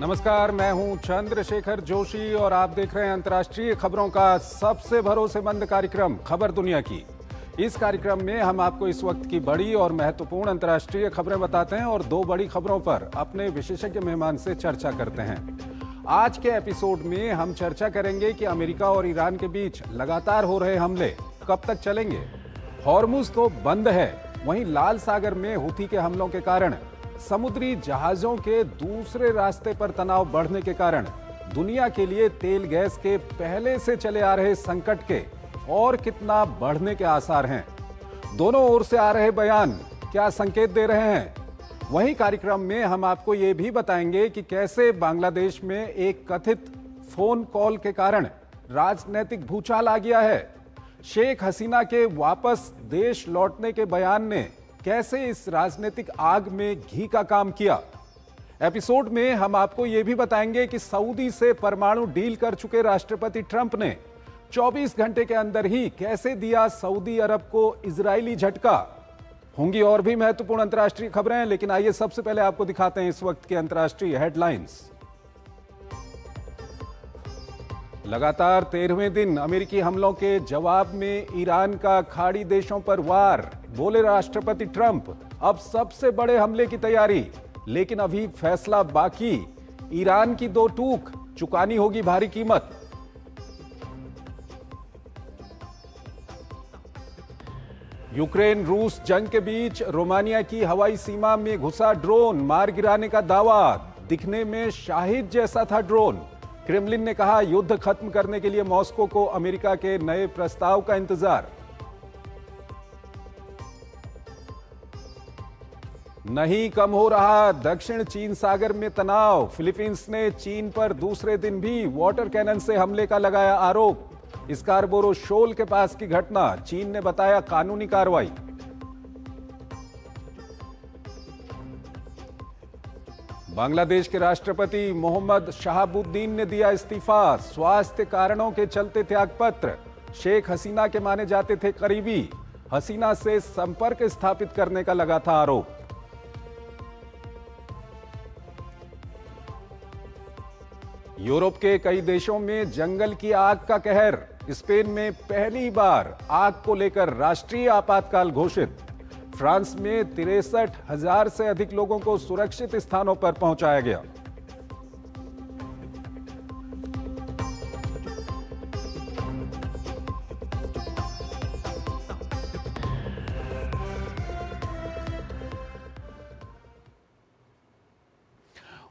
नमस्कार, मैं हूं चंद्रशेखर जोशी और आप देख रहे हैं अंतर्राष्ट्रीय खबरों का सबसे भरोसेमंद कार्यक्रम खबर दुनिया की। इस कार्यक्रम में हम आपको इस वक्त की बड़ी और महत्वपूर्ण अंतर्राष्ट्रीय खबरें बताते हैं और दो बड़ी खबरों पर अपने विशेषज्ञ मेहमान से चर्चा करते हैं। आज के एपिसोड में हम चर्चा करेंगे कि अमेरिका और ईरान के बीच लगातार हो रहे हमले कब तक चलेंगे। हॉर्मुज तो बंद है, वहीं लाल सागर में हूथी के हमलों के कारण समुद्री जहाजों के दूसरे रास्ते पर तनाव बढ़ने के कारण दुनिया के लिए तेल गैस के पहले से चले आ रहे संकट के और कितना बढ़ने के आसार हैं। दोनों ओर से आ रहे बयान क्या संकेत दे रहे हैं? वहीं कार्यक्रम में हम आपको ये भी बताएंगे कि कैसे बांग्लादेश में एक कथित फोन कॉल के कारण राजनीतिक भूचाल आ गया है। शेख हसीना के वापस देश लौटने के बयान ने कैसे इस राजनीतिक आग में घी का काम किया। एपिसोड में हम आपको यह भी बताएंगे कि सऊदी से परमाणु डील कर चुके राष्ट्रपति ट्रंप ने 24 घंटे के अंदर ही कैसे दिया सऊदी अरब को इजरायली झटका। होंगी और भी महत्वपूर्ण अंतर्राष्ट्रीय खबरें, लेकिन आइए सबसे पहले आपको दिखाते हैं इस वक्त की अंतर्राष्ट्रीय हेडलाइंस। लगातार 13वें दिन अमेरिकी हमलों के जवाब में ईरान का खाड़ी देशों पर वार। बोले राष्ट्रपति ट्रंप, अब सबसे बड़े हमले की तैयारी, लेकिन अभी फैसला बाकी। ईरान की दो टूक, चुकानी होगी भारी कीमत। यूक्रेन रूस जंग के बीच रोमानिया की हवाई सीमा में घुसा ड्रोन, मार गिराने का दावा। दिखने में शाहिद जैसा था ड्रोन। क्रेमलिन ने कहा युद्ध खत्म करने के लिए मॉस्को को अमेरिका के नए प्रस्ताव का इंतजार। नहीं कम हो रहा दक्षिण चीन सागर में तनाव। फिलीपींस ने चीन पर दूसरे दिन भी वाटर कैनन से हमले का लगाया आरोप। स्कारबोरो शोल के पास की घटना चीन ने बताया कानूनी कार्रवाई। बांग्लादेश के राष्ट्रपति मोहम्मद शहाबुद्दीन ने दिया इस्तीफा। स्वास्थ्य कारणों के चलते त्यागपत्र। शेख हसीना के माने जाते थे करीबी। हसीना से संपर्क स्थापित करने का लगा था आरोप। यूरोप के कई देशों में जंगल की आग का कहर। स्पेन में पहली बार आग को लेकर राष्ट्रीय आपातकाल घोषित। फ्रांस में 63,000 से अधिक लोगों को सुरक्षित स्थानों पर पहुंचाया गया।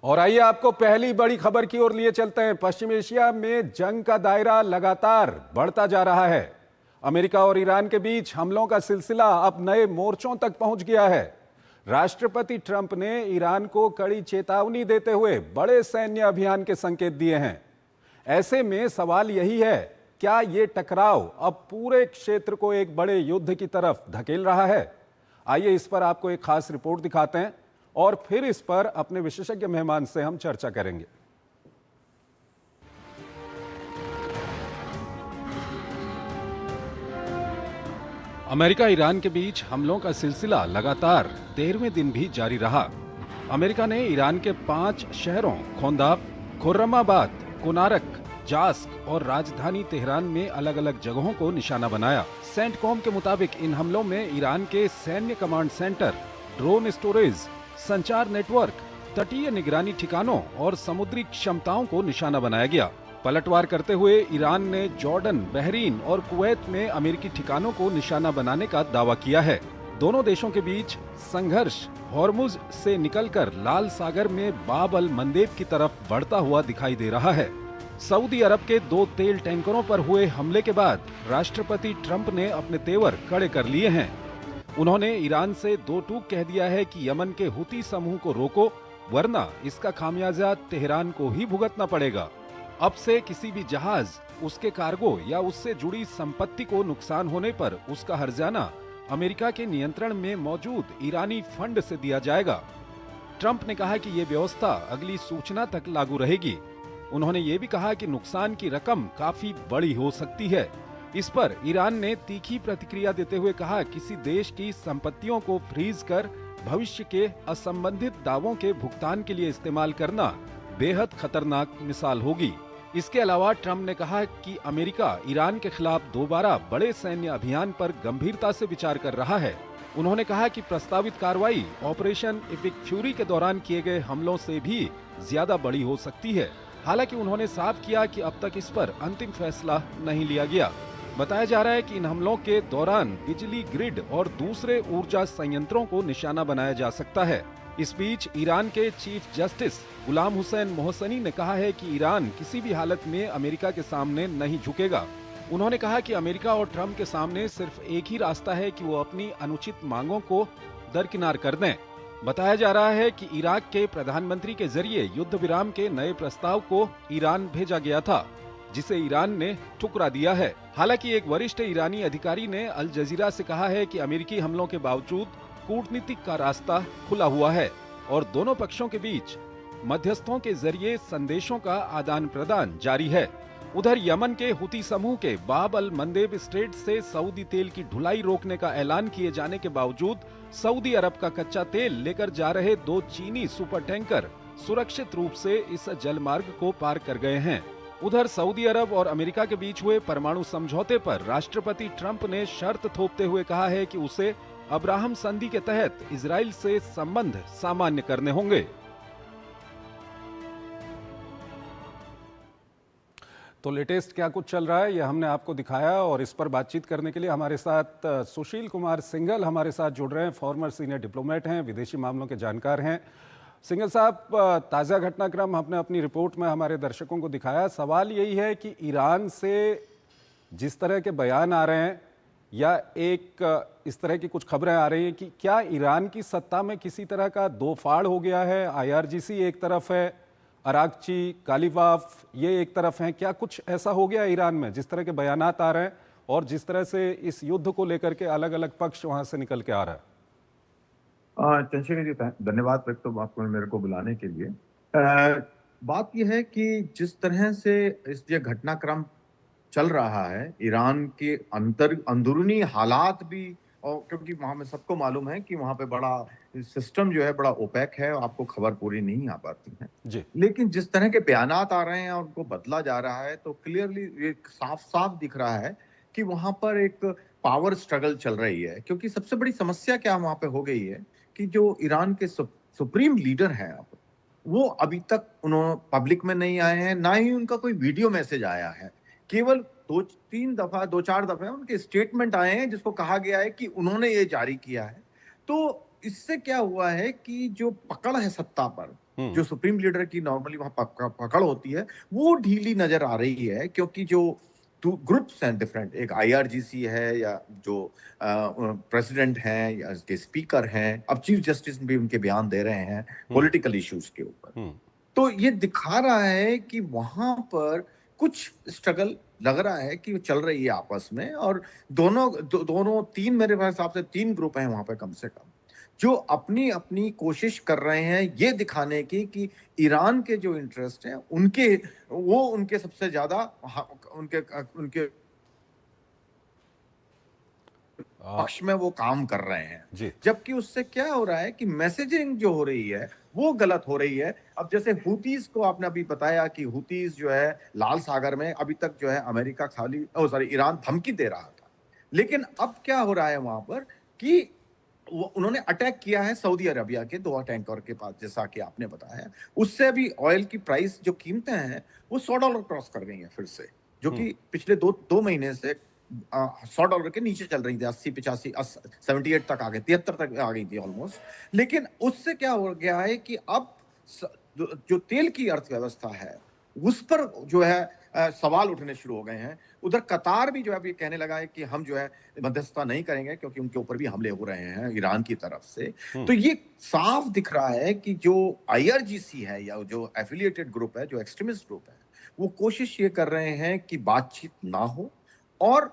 और आइए आपको पहली बड़ी खबर की ओर लिए चलते हैं। पश्चिम एशिया में जंग का दायरा लगातार बढ़ता जा रहा है। अमेरिका और ईरान के बीच हमलों का सिलसिला अब नए मोर्चों तक पहुंच गया है। राष्ट्रपति ट्रंप ने ईरान को कड़ी चेतावनी देते हुए बड़े सैन्य अभियान के संकेत दिए हैं। ऐसे में सवाल यही है, क्या ये टकराव अब पूरे क्षेत्र को एक बड़े युद्ध की तरफ धकेल रहा है? आइए इस पर आपको एक खास रिपोर्ट दिखाते हैं और फिर इस पर अपने विशेषज्ञ मेहमान से हम चर्चा करेंगे। अमेरिका ईरान के बीच हमलों का सिलसिला लगातार 13वें दिन भी जारी रहा। अमेरिका ने ईरान के 5 शहरों खोंदाब, खुर्रमाबाद, कोनारक, जास्क और राजधानी तेहरान में अलग अलग जगहों को निशाना बनाया। सेंटकॉम के मुताबिक इन हमलों में ईरान के सैन्य कमांड सेंटर, ड्रोन स्टोरेज, संचार नेटवर्क, तटीय निगरानी ठिकानों और समुद्री क्षमताओं को निशाना बनाया गया। पलटवार करते हुए ईरान ने जॉर्डन, बहरीन और कुवैत में अमेरिकी ठिकानों को निशाना बनाने का दावा किया है। दोनों देशों के बीच संघर्ष हॉर्मुज से निकलकर लाल सागर में बाब अल मंदेब की तरफ बढ़ता हुआ दिखाई दे रहा है। सऊदी अरब के 2 तेल टैंकरों पर हुए हमले के बाद राष्ट्रपति ट्रंप ने अपने तेवर कड़े कर लिए हैं। उन्होंने ईरान से दो टूक कह दिया है कि यमन के हुती समूह को रोको, वरना इसका खामियाजा तेहरान को ही भुगतना पड़ेगा। अब से किसी भी जहाज, उसके कार्गो या उससे जुड़ी संपत्ति को नुकसान होने पर उसका हर्जाना अमेरिका के नियंत्रण में मौजूद ईरानी फंड से दिया जाएगा। ट्रंप ने कहा कि ये व्यवस्था अगली सूचना तक लागू रहेगी। उन्होंने ये भी कहा कि नुकसान की रकम काफी बड़ी हो सकती है। इस पर ईरान ने तीखी प्रतिक्रिया देते हुए कहा, किसी देश की संपत्तियों को फ्रीज कर भविष्य के असंबंधित दावों के भुगतान के लिए इस्तेमाल करना बेहद खतरनाक मिसाल होगी। इसके अलावा ट्रंप ने कहा कि अमेरिका ईरान के खिलाफ दोबारा बड़े सैन्य अभियान पर गंभीरता से विचार कर रहा है। उन्होंने कहा कि प्रस्तावित कार्रवाई ऑपरेशन इपिक फ्यूरी के दौरान किए गए हमलों से भी ज्यादा बड़ी हो सकती है। हालांकि उन्होंने साफ किया कि अब तक इस पर अंतिम फैसला नहीं लिया गया। बताया जा रहा है कि इन हमलों के दौरान बिजली ग्रिड और दूसरे ऊर्जा संयंत्रों को निशाना बनाया जा सकता है। इस बीच ईरान के चीफ जस्टिस गुलाम हुसैन मोहसनी ने कहा है कि ईरान किसी भी हालत में अमेरिका के सामने नहीं झुकेगा। उन्होंने कहा कि अमेरिका और ट्रंप के सामने सिर्फ एक ही रास्ता है कि वो अपनी अनुचित मांगों को दरकिनार कर दें। बताया जा रहा है कि इराक के प्रधानमंत्री के जरिए युद्ध विराम के नए प्रस्ताव को ईरान भेजा गया था, जिसे ईरान ने ठुकरा दिया है। हालांकि एक वरिष्ठ ईरानी अधिकारी ने अल जजीरा से कहा है कि अमेरिकी हमलों के बावजूद कूटनीतिक का रास्ता खुला हुआ है और दोनों पक्षों के बीच मध्यस्थों के जरिए संदेशों का आदान प्रदान जारी है। उधर यमन के हुती समूह के बाब अल मंदेब स्ट्रेट से सऊदी तेल की ढुलाई रोकने का ऐलान किए जाने के बावजूद सऊदी अरब का कच्चा तेल लेकर जा रहे 2 चीनी सुपर टैंकर सुरक्षित रूप से इस जलमार्ग को पार कर गए हैं। उधर सऊदी अरब और अमेरिका के बीच हुए परमाणु समझौते पर राष्ट्रपति ट्रंप ने शर्त थोपते हुए कहा है कि उसे अब्राहम संधि के तहत इजराइल से संबंध सामान्य करने होंगे। तो लेटेस्ट क्या कुछ चल रहा है ये हमने आपको दिखाया और इस पर बातचीत करने के लिए हमारे साथ सुशील कुमार सिंघल हमारे साथ जुड़ रहे हैं। फॉर्मर सीनियर डिप्लोमेट हैं, विदेशी मामलों के जानकार हैं। सिंघल साहब, ताज़ा घटनाक्रम हमने अपनी रिपोर्ट में हमारे दर्शकों को दिखाया। सवाल यही है कि ईरान से जिस तरह के बयान आ रहे हैं या इस तरह की कुछ खबरें आ रही हैं कि क्या ईरान की सत्ता में किसी तरह का दो फाड़ हो गया है? IRGC एक तरफ है, अरागची, कालीबाफ ये एक तरफ हैं। क्या कुछ ऐसा हो गया ईरान में जिस तरह के बयानात आ रहे हैं और जिस तरह से इस युद्ध को लेकर के अलग अलग पक्ष वहां से निकल के आ रहा है? चंद्रशेखर जी, धन्यवाद एक तो आपको मेरे को बुलाने के लिए। बात यह है कि जिस तरह से इस ये घटनाक्रम चल रहा है, ईरान के अंदरूनी हालात भी, और क्योंकि वहां में सबको मालूम है कि वहां पे बड़ा सिस्टम जो है बड़ा ओपेक है, आपको खबर पूरी नहीं आ पाती है जी। लेकिन जिस तरह के बयानात आ रहे हैं और उनको बदला जा रहा है तो क्लियरली एक साफ साफ दिख रहा है कि वहां पर एक पावर स्ट्रगल चल रही है। क्योंकि सबसे बड़ी समस्या क्या वहां पे हो गई है कि जो ईरान के सुप्रीम लीडर हैं अब, वो अभी तक उन्होंने पब्लिक में नहीं आए हैं, ना ही उनका कोई वीडियो मैसेज आया है। केवल दो चार दफे उनके स्टेटमेंट आए हैं जिसको कहा गया है कि उन्होंने ये जारी किया है। तो इससे क्या हुआ है कि जो पकड़ है सत्ता पर, जो सुप्रीम लीडर की नॉर्मली वहां पकड़ होती है, वो ढीली नजर आ रही है। क्योंकि जो ग्रुप्स हैं डिफरेंट, एक IRGC है या जो प्रेसिडेंट हैं या इसके स्पीकर हैं, अब चीफ जस्टिस भी उनके बयान दे रहे हैं पॉलिटिकल इश्यूज के ऊपर। तो ये दिखा रहा है कि वहां पर कुछ स्ट्रगल लग रहा है कि चल रही है आपस में। और दोनों तीन, मेरे हिसाब से 3 ग्रुप हैं वहां पे कम से कम, जो अपनी अपनी कोशिश कर रहे हैं ये दिखाने की कि ईरान के जो इंटरेस्ट हैं उनके सबसे ज्यादा उनके उनके पक्ष में वो काम कर रहे हैं। जबकि उससे क्या हो रहा है कि मैसेजिंग जो हो रही है वो गलत हो रही है। अब जैसे हुतीज को आपने अभी बताया कि हुतीज जो है लाल सागर में अभी तक जो है अमेरिका ईरान धमकी दे रहा था, लेकिन अब क्या हो रहा है वहां पर कि उन्होंने अटैक किया है सऊदी अरबिया के 2 टैंकर के पास, जैसा कि आपने बताया। उससे अभी ऑयल की प्राइस जो कीमतें हैं वो $100 क्रॉस कर गई हैं फिर से, जो कि पिछले दो महीने से $100 के नीचे चल रही थी। 80, 85, 78 तक आ गई, 73 तक आ गई थी ऑलमोस्ट। लेकिन उससे क्या हो गया है कि अब जो तेल की अर्थव्यवस्था है उस पर जो है सवाल उठने शुरू हो गए हैं। उधर कतार भी जो है अभी कहने लगा है कि हम जो है मध्यस्थता नहीं करेंगे क्योंकि उनके ऊपर भी हमले हो रहे हैं ईरान की तरफ से। तो ये साफ दिख रहा है कि जो IRGC है या जो एफिलिएटेड ग्रुप है, जो एक्सट्रीमिस्ट ग्रुप है, वो कोशिश ये कर रहे हैं कि बातचीत ना हो और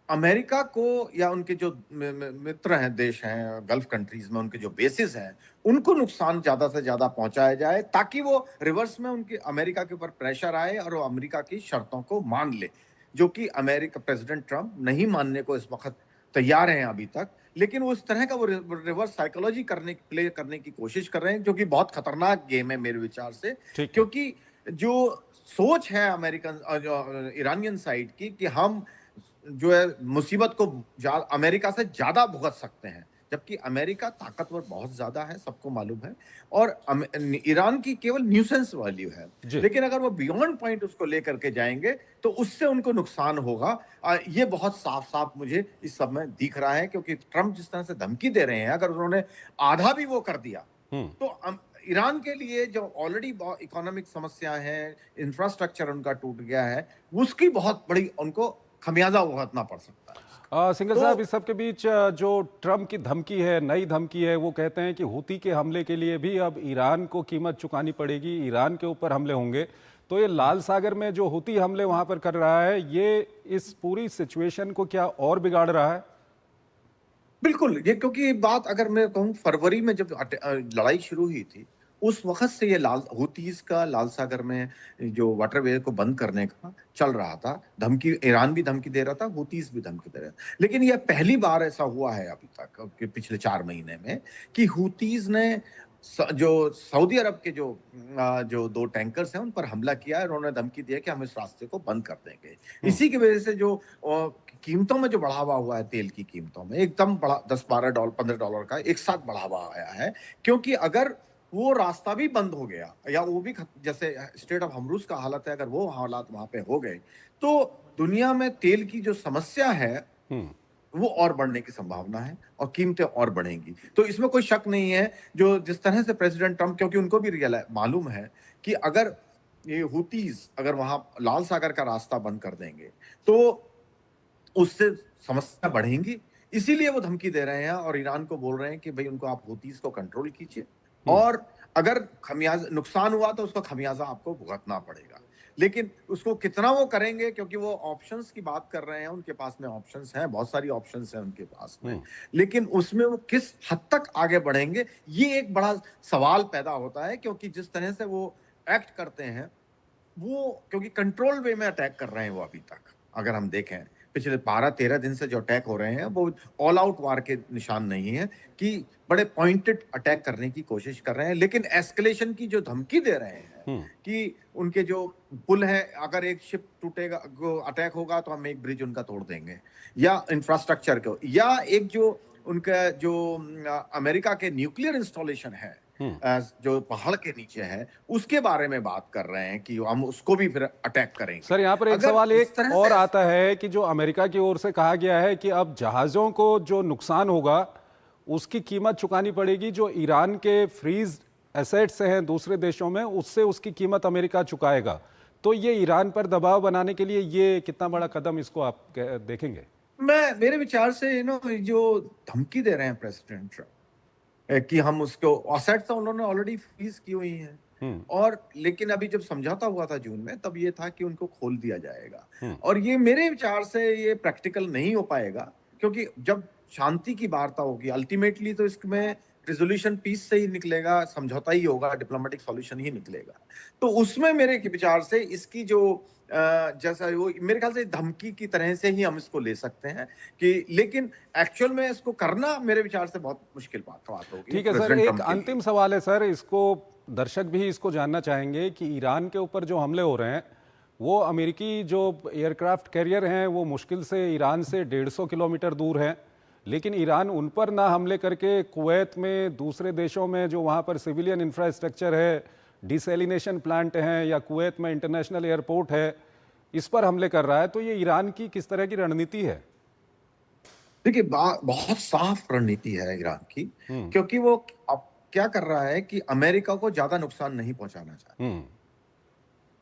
अमेरिका को या उनके जो मित्र हैं, देश हैं गल्फ कंट्रीज में, उनके जो बेसिस हैं, उनको नुकसान ज्यादा से ज्यादा पहुंचाया जाए ताकि वो रिवर्स में उनके अमेरिका के ऊपर प्रेशर आए और वो अमेरिका की शर्तों को मान ले, जो कि अमेरिका प्रेसिडेंट ट्रंप नहीं मानने को इस वक्त तैयार हैं अभी तक। लेकिन उस तरह का वो रिवर्स साइकोलॉजी प्ले करने की कोशिश कर रहे हैं, जो कि बहुत खतरनाक गेम है मेरे विचार से, क्योंकि जो सोच है अमेरिकन जो ईरानियन साइड की कि हम जो है मुसीबत को अमेरिका से ज्यादा भुगत सकते हैं, जबकि अमेरिका ताकतवर बहुत ज्यादा है, सबको मालूम है, और ईरान की केवल न्यूसेंस वैल्यू है। लेकिन अगर वो बियॉन्ड पॉइंट उसको लेकर के जाएंगे तो उससे उनको नुकसान होगा। ये बहुत साफ साफ मुझे इस सब में दिख रहा है, क्योंकि ट्रंप जिस तरह से धमकी दे रहे हैं, अगर उन्होंने आधा भी वो कर दिया तो ईरान के लिए जो ऑलरेडी इकोनॉमिक समस्या है, इंफ्रास्ट्रक्चर उनका टूट गया है, उसकी बहुत बड़ी उनको खमियाजा भुगतना पड़ सकता है। सिंघल साहब, इस सब के बीच जो ट्रंप की धमकी है, नई धमकी है, वो कहते हैं कि हूती के हमले के लिए भी अब ईरान को कीमत चुकानी पड़ेगी, ईरान के ऊपर हमले होंगे। तो ये लाल सागर में जो हूती हमले वहां पर कर रहा है, ये इस पूरी सिचुएशन को क्या और बिगाड़ रहा है? बिल्कुल, ये क्योंकि बात अगर मैं कहूँ, फरवरी में जब लड़ाई शुरू हुई थी, उस वक्त से ये हूतीज का लाल सागर में जो वाटरवे को बंद करने का चल रहा था। धमकी ईरान भी धमकी दे रहा था, हूतीज भी धमकी दे रहे थे। लेकिन यह पहली बार ऐसा हुआ है अभी तक कि पिछले 4 महीने में कि हूतीज ने जो सऊदी अरब के जो 2 टैंकर्स हैं उन पर हमला किया है, उन्होंने धमकी दिया कि हम इस रास्ते को बंद कर देंगे। इसी की वजह से जो कीमतों में जो बढ़ावा हुआ है, तेल की कीमतों में एकदम बड़ा $10-12 $15 का एक साथ बढ़ावा आया है, क्योंकि अगर वो रास्ता भी बंद हो गया या वो भी जैसे स्टेट ऑफ हम्रूस का हालत है, अगर वो हालात वहां पे हो गए तो दुनिया में तेल की जो समस्या है वो और बढ़ने की संभावना है और कीमतें और बढ़ेंगी। तो इसमें कोई शक नहीं है, जो जिस तरह से प्रेसिडेंट ट्रंप, क्योंकि उनको भी मालूम है कि अगर ये हूतीज अगर वहां लाल सागर का रास्ता बंद कर देंगे तो उससे समस्या बढ़ेंगी, इसीलिए वो धमकी दे रहे हैं और ईरान को बोल रहे हैं कि भाई उनको आप हूतीज को कंट्रोल कीजिए, और अगर खमियाजा नुकसान हुआ तो उसका खमियाजा आपको भुगतना पड़ेगा। लेकिन उसको कितना वो करेंगे, क्योंकि वो ऑप्शंस की बात कर रहे हैं, उनके पास में ऑप्शंस हैं, बहुत सारी ऑप्शंस हैं उनके पास में, लेकिन उसमें वो किस हद तक आगे बढ़ेंगे, ये एक बड़ा सवाल पैदा होता है। क्योंकि जिस तरह से वो एक्ट करते हैं, वो क्योंकि कंट्रोल वे में अटैक कर रहे हैं वो अभी तक, अगर हम देखें पिछले 12-13 दिन से जो अटैक हो रहे हैं वो ऑल आउट वार के निशान नहीं है, कि बड़े पॉइंटेड अटैक करने की कोशिश कर रहे हैं, लेकिन एस्केलेशन की जो धमकी दे रहे हैं कि उनके जो पुल है, अगर एक शिप टूटेगा, अटैक होगा तो हम एक ब्रिज उनका तोड़ देंगे, या इंफ्रास्ट्रक्चर को, या एक जो उनका जो अमेरिका के न्यूक्लियर इंस्टॉलेशन है जो पहाड़ के नीचे है, उसके बारे में बात कर रहे हैं कि हम उसको भी फिर अटैक करेंगे। सर, यहाँ पर एक सवाल एक और आता है कि जो अमेरिका की ओर से कहा गया है कि अब जहाजों को जो नुकसान होगा उसकी कीमत चुकानी पड़ेगी, जो ईरान के फ्रीज एसेट्स हैं दूसरे देशों में, उससे उसकी कीमत अमेरिका चुकाएगा। तो ये ईरान पर दबाव बनाने के लिए ये कितना बड़ा कदम, इसको आप देखेंगे? मेरे विचार से जो धमकी दे रहे हैं प्रेसिडेंट कि हम उसको असेट्स तो उन्होंने ऑलरेडी फ्रीज की हुई हैं, और लेकिन अभी जब समझौता हुआ था जून में, तब ये था कि उनको खोल दिया जाएगा, और ये मेरे विचार से ये प्रैक्टिकल नहीं हो पाएगा, क्योंकि जब शांति की वार्ता होगी अल्टीमेटली तो इसमें रिजोल्यूशन पीस से ही निकलेगा, समझौता ही होगा, डिप्लोमेटिक सॉल्यूशन ही निकलेगा। तो उसमें मेरे विचार से इसकी जो जैसा वो मेरे ख्याल से धमकी की तरह से ही हम इसको ले सकते हैं, कि लेकिन एक्चुअल में इसको करना मेरे विचार से बहुत मुश्किल बात होगी। ठीक है सर, एक अंतिम सवाल है सर, इसको दर्शक भी इसको जानना चाहेंगे कि ईरान के ऊपर जो हमले हो रहे हैं, वो अमेरिकी जो एयरक्राफ्ट कैरियर हैं वो मुश्किल से ईरान से 150 किलोमीटर दूर हैं, लेकिन ईरान उन पर ना हमले करके कुवैत में, दूसरे देशों में जो वहाँ पर सिविलियन इंफ्रास्ट्रक्चर है, डिसैलिनेशन प्लांट हैं, या कुवैत में इंटरनेशनल एयरपोर्ट है, इस पर हमले कर रहा है। तो ये ईरान की किस तरह की रणनीति है? देखिए, बहुत साफ रणनीति है ईरान की, क्योंकि वो अब क्या कर रहा है कि अमेरिका को ज्यादा नुकसान नहीं पहुंचाना चाहता,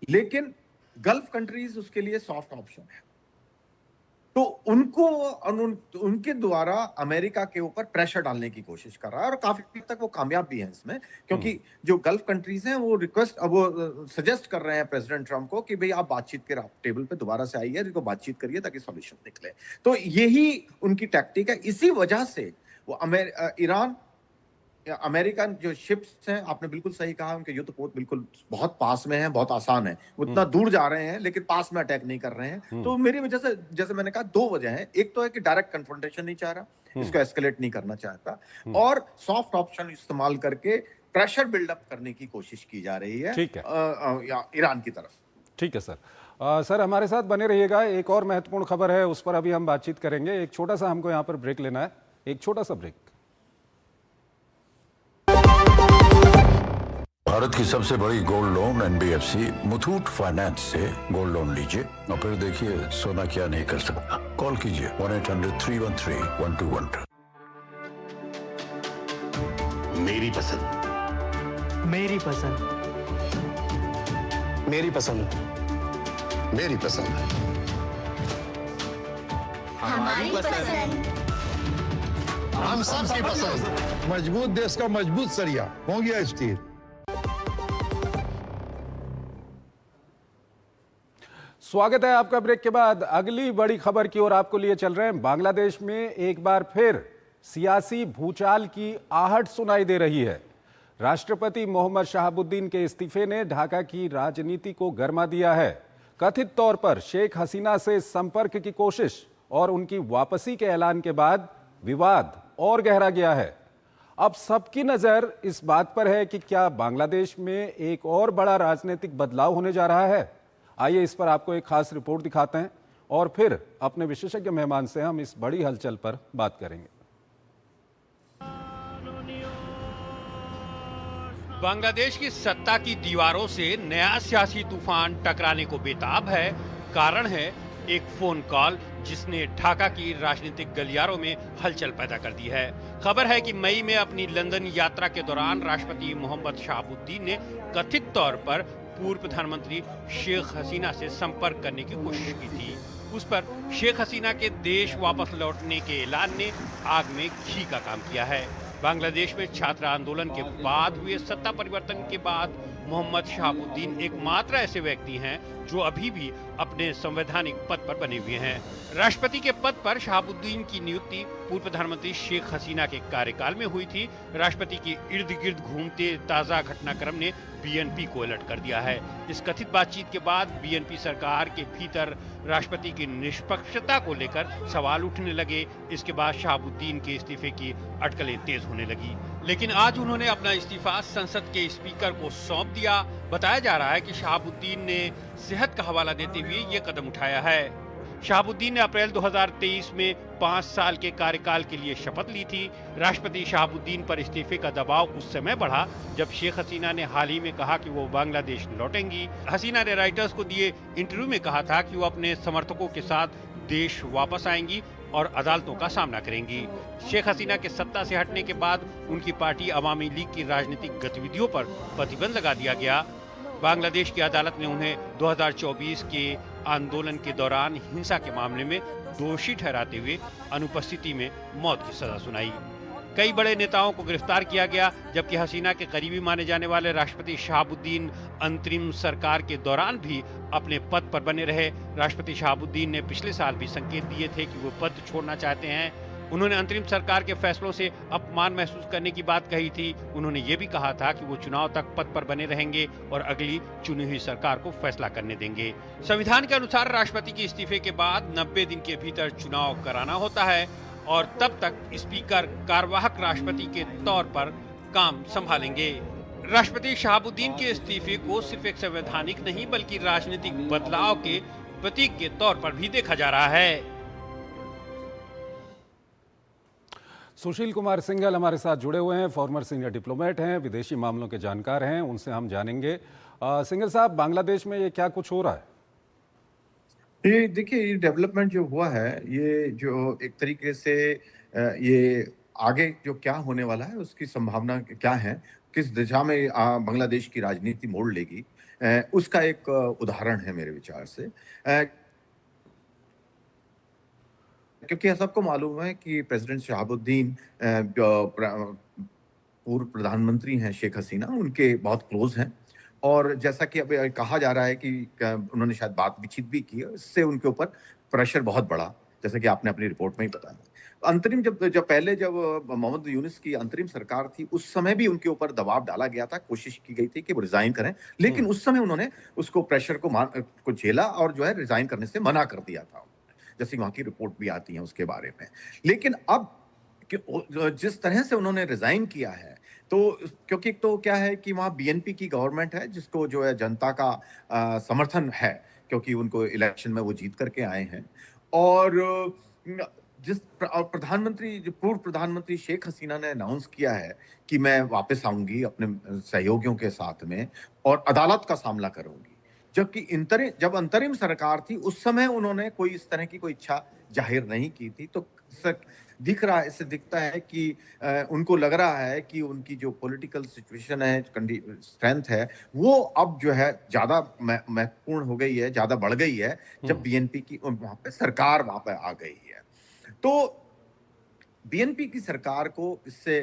लेकिन गल्फ कंट्रीज उसके लिए सॉफ्ट ऑप्शन है, तो उनको उनके द्वारा अमेरिका के ऊपर प्रेशर डालने की कोशिश कर रहा है, और काफी हद तक वो कामयाब भी है इसमें, क्योंकि जो गल्फ कंट्रीज हैं वो वो सजेस्ट कर रहे हैं प्रेसिडेंट ट्रंप को कि भाई आप बातचीत के टेबल पे दोबारा से आइए, इनको बातचीत करिए ताकि सॉल्यूशन निकले। तो यही उनकी टैक्टिक है। इसी वजह से वो ईरान अमेरिकन जो शिप्स हैं, आपने बिल्कुल सही कहा, उनके युद्धपोत बिल्कुल बहुत पास में हैं, बहुत आसान है। उतना दूर जा रहे हैं लेकिन पास में अटैक नहीं कर रहे हैं। तो मेरी वजह से, जैसे मैंने कहा, 2 वजह हैं। एक तो है कि डायरेक्ट कन्फ्रंटेशन नहीं चाह रहा, इसको एस्केलेट नहीं करना चाहता, और सॉफ्ट ऑप्शन इस्तेमाल करके प्रेशर बिल्डअप करने की कोशिश की जा रही है ठीक है, ईरान की तरफ। ठीक है सर। सर हमारे साथ बने रहिएगा, एक और महत्वपूर्ण खबर है उस पर अभी हम बातचीत करेंगे। एक छोटा सा हमको यहाँ पर ब्रेक लेना है, एक छोटा सा ब्रेक। भारत की सबसे बड़ी gold loan NBFC Muthoot finance से गोल्ड लोन लीजिए और फिर देखिए सोना क्या नहीं कर सकता। कॉल कीजिए 1-800-313-1212। मेरी पसंद, मेरी पसंद, मेरी पसंद, मेरी पसंद, हमारी पसंद। हम सबकी पसंद। मजबूत देश का मजबूत सरिया हो गया स्टील। स्वागत है आपका ब्रेक के बाद। अगली बड़ी खबर की ओर आपको लिए चल रहे हैं। बांग्लादेश में एक बार फिर सियासी भूचाल की आहट सुनाई दे रही है। राष्ट्रपति मोहम्मद शहाबुद्दीन के इस्तीफे ने ढाका की राजनीति को गरमा दिया है। कथित तौर पर शेख हसीना से संपर्क की कोशिश और उनकी वापसी के ऐलान के बाद विवाद और गहरा गया है। अब सबकी नजर इस बात पर है कि क्या बांग्लादेश में एक और बड़ा राजनीतिक बदलाव होने जा रहा है। आइए इस पर आपको एक खास रिपोर्ट दिखाते हैं और फिर अपने विशेषज्ञ मेहमान से हम इस बड़ी हलचल पर बात करेंगे। बांग्लादेश की सत्ता की दीवारों से नया सियासी तूफान टकराने को बेताब है। कारण है एक फोन कॉल जिसने ढाका की राजनीतिक गलियारों में हलचल पैदा कर दी है। खबर है कि मई में अपनी लंदन यात्रा के दौरान राष्ट्रपति मोहम्मद शहाबुद्दीन ने कथित तौर पर पूर्व प्रधानमंत्री शेख हसीना से संपर्क करने की कोशिश की थी। उस पर शेख हसीना के देश वापस लौटने के ऐलान ने आग में घी का काम किया है। बांग्लादेश में छात्र आंदोलन के बाद हुए सत्ता परिवर्तन के बाद मोहम्मद शहाबुद्दीन एकमात्र ऐसे व्यक्ति हैं जो अभी भी अपने संवैधानिक पद पर बने हुए हैं। राष्ट्रपति के पद पर शहाबुद्दीन की नियुक्ति पूर्व प्रधानमंत्री शेख हसीना के कार्यकाल में हुई थी। राष्ट्रपति के इर्द गिर्द घूमते ताजा घटनाक्रम ने बीएनपी को अलर्ट कर दिया है। इस कथित बातचीत के बाद बीएनपी सरकार के भीतर राष्ट्रपति की निष्पक्षता को लेकर सवाल उठने लगे। इसके बाद शहाबुद्दीन के इस्तीफे की अटकलें तेज होने लगी, लेकिन आज उन्होंने अपना इस्तीफा संसद के स्पीकर को सौंप दिया। बताया जा रहा है कि शहाबुद्दीन ने सेहत का हवाला देते हुए ये कदम उठाया है। शहाबुद्दीन ने अप्रैल 2023 में 5 साल के कार्यकाल के लिए शपथ ली थी। राष्ट्रपति शहाबुद्दीन पर इस्तीफे का दबाव उस समय बढ़ा जब शेख हसीना ने हाल ही में कहा कि वो बांग्लादेश लौटेंगी। हसीना ने राइटर्स को दिए इंटरव्यू में कहा था कि वो अपने समर्थकों के साथ देश वापस आएंगी और अदालतों का सामना करेंगी। शेख हसीना के सत्ता से हटने के बाद उनकी पार्टी अवामी लीग की राजनीतिक गतिविधियों पर प्रतिबंध लगा दिया गया। बांग्लादेश की अदालत ने उन्हें 2024 के आंदोलन के दौरान हिंसा के मामले में दोषी ठहराते हुए अनुपस्थिति में मौत की सजा सुनाई। कई बड़े नेताओं को गिरफ्तार किया गया, जबकि हसीना के करीबी माने जाने वाले राष्ट्रपति शहाबुद्दीन अंतरिम सरकार के दौरान भी अपने पद पर बने रहे। राष्ट्रपति शहाबुद्दीन ने पिछले साल भी संकेत दिए थे कि वो पद छोड़ना चाहते हैं। उन्होंने अंतरिम सरकार के फैसलों से अपमान महसूस करने की बात कही थी। उन्होंने ये भी कहा था कि वो चुनाव तक पद पर बने रहेंगे और अगली चुनी हुई सरकार को फैसला करने देंगे। संविधान के अनुसार राष्ट्रपति के इस्तीफे के बाद 90 दिन के भीतर चुनाव कराना होता है और तब तक स्पीकर कार्यवाहक राष्ट्रपति के तौर पर काम संभालेंगे। राष्ट्रपति शहाबुद्दीन के इस्तीफे को सिर्फ एक संवैधानिक नहीं बल्कि राजनीतिक बदलाव के प्रतीक के तौर पर भी देखा जा रहा है। सुशील कुमार सिंघल हमारे साथ जुड़े हुए हैं, फॉर्मर सीनियर डिप्लोमेट हैं, विदेशी मामलों के जानकार हैं, उनसे हम जानेंगे। सिंघल साहब, बांग्लादेश में ये क्या कुछ हो रहा है? ये देखिए, ये डेवलपमेंट जो हुआ है, ये जो एक तरीके से ये आगे जो क्या होने वाला है उसकी संभावना क्या है, किस दिशा में बांग्लादेश की राजनीति मोड़ लेगी, उसका एक उदाहरण है मेरे विचार से। क्योंकि सबको मालूम है कि प्रेसिडेंट शहाबुद्दीन जो पूर्व प्रधानमंत्री हैं शेख हसीना, उनके बहुत क्लोज हैं और जैसा कि अब कहा जा रहा है कि उन्होंने शायद बातचीत भी की, इससे उनके ऊपर प्रेशर बहुत बढ़ा जैसे कि आपने अपनी रिपोर्ट में ही बताया। अंतरिम जब मोहम्मद यूनुस की अंतरिम सरकार थी, उस समय भी उनके ऊपर दबाव डाला गया था, कोशिश की गई थी कि वो रिजाइन करें, लेकिन उस समय उन्होंने उसको प्रेशर को झेला और जो है रिजाइन करने से मना कर दिया था, जैसे वहां की रिपोर्ट भी आती है उसके बारे में। लेकिन अब जिस तरह से उन्होंने रिजाइन किया है, तो क्योंकि एक तो क्या है कि वहां बीएनपी की गवर्नमेंट है जिसको जो है जनता का समर्थन है, क्योंकि उनको इलेक्शन में वो जीत करके आए हैं, और पूर्व प्रधानमंत्री शेख हसीना ने अनाउंस किया है कि मैं वापस आऊंगी अपने सहयोगियों के साथ में और अदालत का सामना करूंगी, जबकि जब अंतरिम सरकार थी उस समय उन्होंने कोई इस तरह की कोई इच्छा जाहिर नहीं की थी। तो इससे दिखता है कि उनको लग रहा है कि उनकी जो पॉलिटिकल सिचुएशन है, स्ट्रेंथ है, वो अब जो है ज्यादा महत्वपूर्ण हो गई है, ज्यादा बढ़ गई है, जब बीएनपी की वहां पे सरकार वहां पे आ गई है। तो बीएनपी की सरकार को इससे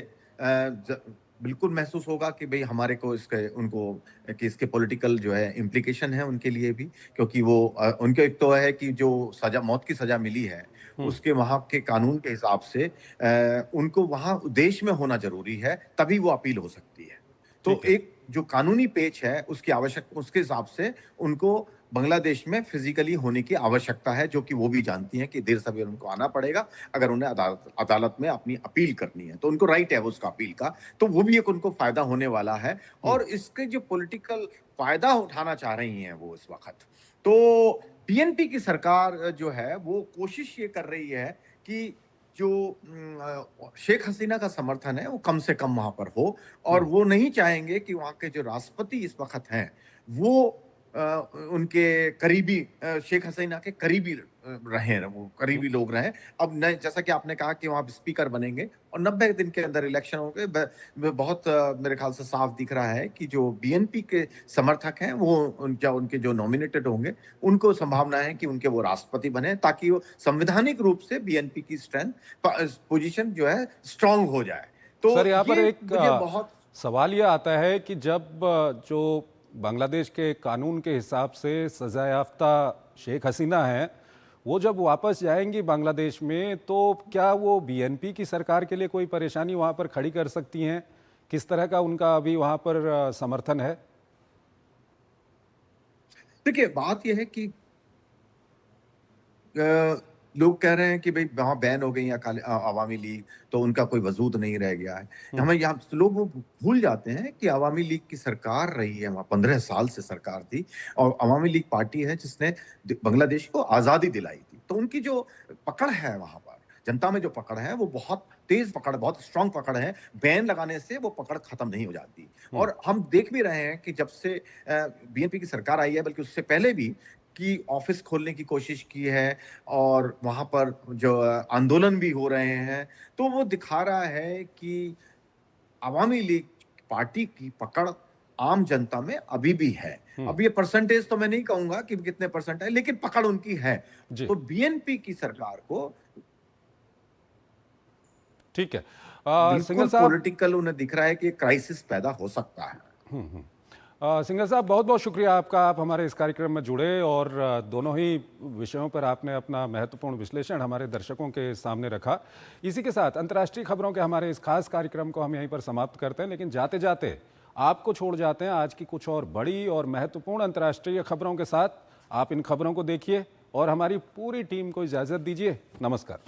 बिल्कुल महसूस होगा कि भाई हमारे को इसके पॉलिटिकल जो है इम्प्लीकेशन है उनके लिए भी, क्योंकि वो उनके एक तो है कि जो मौत की सजा मिली है उसके वहां के कानून के हिसाब से उनको वहां देश में होना जरूरी है, तभी वो अपील हो सकती है। तो एक जो कानूनी पेच है उसके हिसाब से उनको बांग्लादेश में फिजिकली होने की आवश्यकता है, जो कि वो भी जानती हैं कि देर सवेर उनको आना पड़ेगा अगर उन्हें अदालत में अपनी अपील करनी है, तो उनको राइट है उसका अपील का, तो वो भी एक उनको फायदा होने वाला है। और इसके जो पॉलिटिकल फायदा उठाना चाह रही हैं वो इस वक्त, तो बीएनपी की सरकार जो है वो कोशिश ये कर रही है कि जो शेख हसीना का समर्थन है वो कम से कम वहां पर हो, और वो नहीं चाहेंगे कि वहां के जो राष्ट्रपति इस वक्त हैं वो उनके करीबी शेख हसीना के करीबी रहे, वो करीबी लोग रहे। अब नए, जैसा कि आपने कहा कि वहां स्पीकर बनेंगे और 90 दिन के अंदर इलेक्शन होंगे, बहुत मेरे ख्याल से साफ दिख रहा है कि जो बीएनपी के समर्थक हैं वो उनके जो नॉमिनेटेड होंगे उनको संभावना है कि उनके वो राष्ट्रपति बने, ताकि वो संवैधानिक रूप से बीएनपी की पोजीशन जो है स्ट्रांग हो जाए। तो सर, यहाँ पर एक बहुत सवाल यह आता है कि जब जो बांग्लादेश के कानून के हिसाब से सजा याफ्ता शेख हसीना हैं, वो जब वापस जाएंगी बांग्लादेश में, तो क्या वो बीएनपी की सरकार के लिए कोई परेशानी वहां पर खड़ी कर सकती हैं? किस तरह का उनका अभी वहां पर समर्थन है? देखिए, बात यह है कि लोग कह रहे हैं कि भाई वहां बैन हो गई है अवामी लीग, तो उनका कोई वजूद नहीं रह गया है। हमें यहाँ लोग वो भूल जाते हैं कि अवामी लीग की सरकार रही है वहां, 15 साल से सरकार थी, और अवामी लीग पार्टी है जिसने बांग्लादेश को आजादी दिलाई थी। तो उनकी जो पकड़ है वहां पर, जनता में जो पकड़ है वो बहुत तेज पकड़, बहुत स्ट्रांग पकड़ है। बैन लगाने से वो पकड़ खत्म नहीं हो जाती। और हम देख भी रहे हैं कि जब से बीएनपी की सरकार आई है, बल्कि उससे पहले भी, की ऑफिस खोलने की कोशिश की है और वहां पर जो आंदोलन भी हो रहे हैं, तो वो दिखा रहा है कि अवामी लीग पार्टी की पकड़ आम जनता में अभी भी है। अब ये परसेंटेज तो मैं नहीं कहूंगा कि कितने परसेंट है, लेकिन पकड़ उनकी है। तो बीएनपी की सरकार को ठीक है, बिल्कुल पॉलिटिकल उन्हें दिख रहा है कि क्राइसिस पैदा हो सकता है। सिंघल साहब, बहुत बहुत शुक्रिया आपका, आप हमारे इस कार्यक्रम में जुड़े और दोनों ही विषयों पर आपने अपना महत्वपूर्ण विश्लेषण हमारे दर्शकों के सामने रखा। इसी के साथ अंतर्राष्ट्रीय खबरों के हमारे इस खास कार्यक्रम को हम यहीं पर समाप्त करते हैं, लेकिन जाते जाते आपको छोड़ जाते हैं आज की कुछ और बड़ी और महत्वपूर्ण अंतर्राष्ट्रीय खबरों के साथ। आप इन खबरों को देखिए और हमारी पूरी टीम को इजाज़त दीजिए। नमस्कार।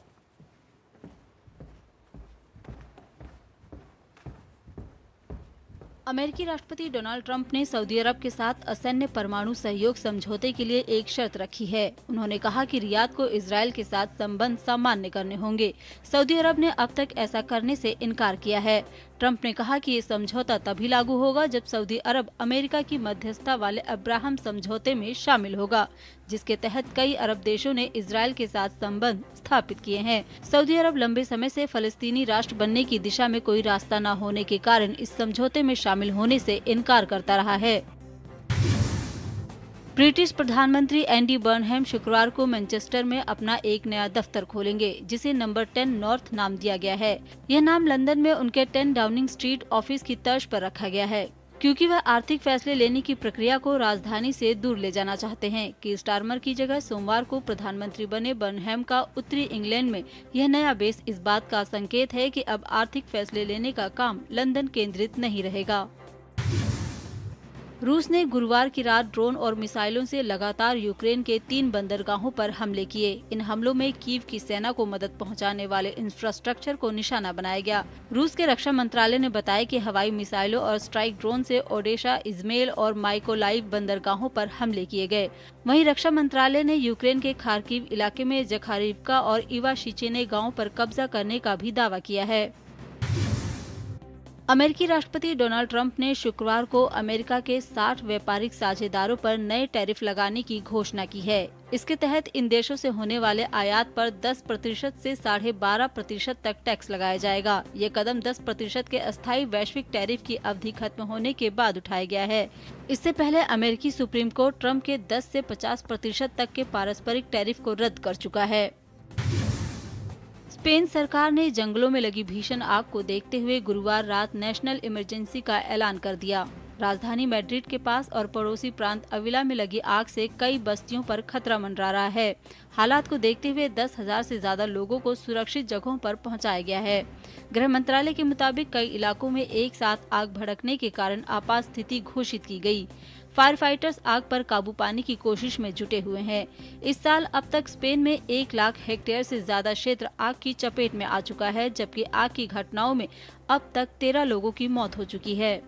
अमेरिकी राष्ट्रपति डोनाल्ड ट्रंप ने सऊदी अरब के साथ असैन्य परमाणु सहयोग समझौते के लिए एक शर्त रखी है। उन्होंने कहा कि रियाद को इजरायल के साथ संबंध सामान्य करने होंगे। सऊदी अरब ने अब तक ऐसा करने से इनकार किया है। ट्रंप ने कहा कि ये समझौता तभी लागू होगा जब सऊदी अरब अमेरिका की मध्यस्थता वाले अब्राहम समझौते में शामिल होगा, जिसके तहत कई अरब देशों ने इजरायल के साथ संबंध स्थापित किए हैं। सऊदी अरब लंबे समय से फलस्तीनी राष्ट्र बनने की दिशा में कोई रास्ता न होने के कारण इस समझौते में शामिल होने से इनकार करता रहा है। ब्रिटिश प्रधानमंत्री एंडी बर्नहम शुक्रवार को मैनचेस्टर में अपना एक नया दफ्तर खोलेंगे, जिसे नंबर 10 नॉर्थ नाम दिया गया है। यह नाम लंदन में उनके 10 डाउनिंग स्ट्रीट ऑफिस की तर्ज पर रखा गया है। क्योंकि वह आर्थिक फैसले लेने की प्रक्रिया को राजधानी से दूर ले जाना चाहते हैं। कीर स्टारमर की जगह सोमवार को प्रधानमंत्री बने बर्नहम का उत्तरी इंग्लैंड में यह नया बेस इस बात का संकेत है कि अब आर्थिक फैसले लेने का काम लंदन केंद्रित नहीं रहेगा। रूस ने गुरुवार की रात ड्रोन और मिसाइलों से लगातार यूक्रेन के 3 बंदरगाहों पर हमले किए। इन हमलों में कीव की सेना को मदद पहुंचाने वाले इंफ्रास्ट्रक्चर को निशाना बनाया गया। रूस के रक्षा मंत्रालय ने बताया कि हवाई मिसाइलों और स्ट्राइक ड्रोन से ओडेशा, इज़मेल और माइकोलाइव बंदरगाहों पर हमले किए गए। वहीं रक्षा मंत्रालय ने यूक्रेन के खार्किव इलाके में जखारिवका और इवाशिचेने गाँव पर कब्जा करने का भी दावा किया है। अमेरिकी राष्ट्रपति डोनाल्ड ट्रंप ने शुक्रवार को अमेरिका के 60 व्यापारिक साझेदारों पर नए टैरिफ लगाने की घोषणा की है। इसके तहत इन देशों से होने वाले आयात पर 10% से 12.5% तक टैक्स लगाया जाएगा। ये कदम 10% के अस्थायी वैश्विक टैरिफ की अवधि खत्म होने के बाद उठाया गया है। इससे पहले अमेरिकी सुप्रीम कोर्ट ट्रंप के 10 से 50% तक के पारस्परिक टैरिफ को रद्द कर चुका है। स्पेन सरकार ने जंगलों में लगी भीषण आग को देखते हुए गुरुवार रात नेशनल इमरजेंसी का ऐलान कर दिया। राजधानी मैड्रिड के पास और पड़ोसी प्रांत अविला में लगी आग से कई बस्तियों पर खतरा मंडरा रहा है। हालात को देखते हुए 10,000 से ज्यादा लोगों को सुरक्षित जगहों पर पहुंचाया गया है। गृह मंत्रालय के मुताबिक कई इलाकों में एक साथ आग भड़कने के कारण आपात स्थिति घोषित की गई। फायर फाइटर्स आग पर काबू पाने की कोशिश में जुटे हुए हैं। इस साल अब तक स्पेन में 1 लाख हेक्टेयर से ज्यादा क्षेत्र आग की चपेट में आ चुका है, जबकि आग की घटनाओं में अब तक 13 लोगों की मौत हो चुकी है।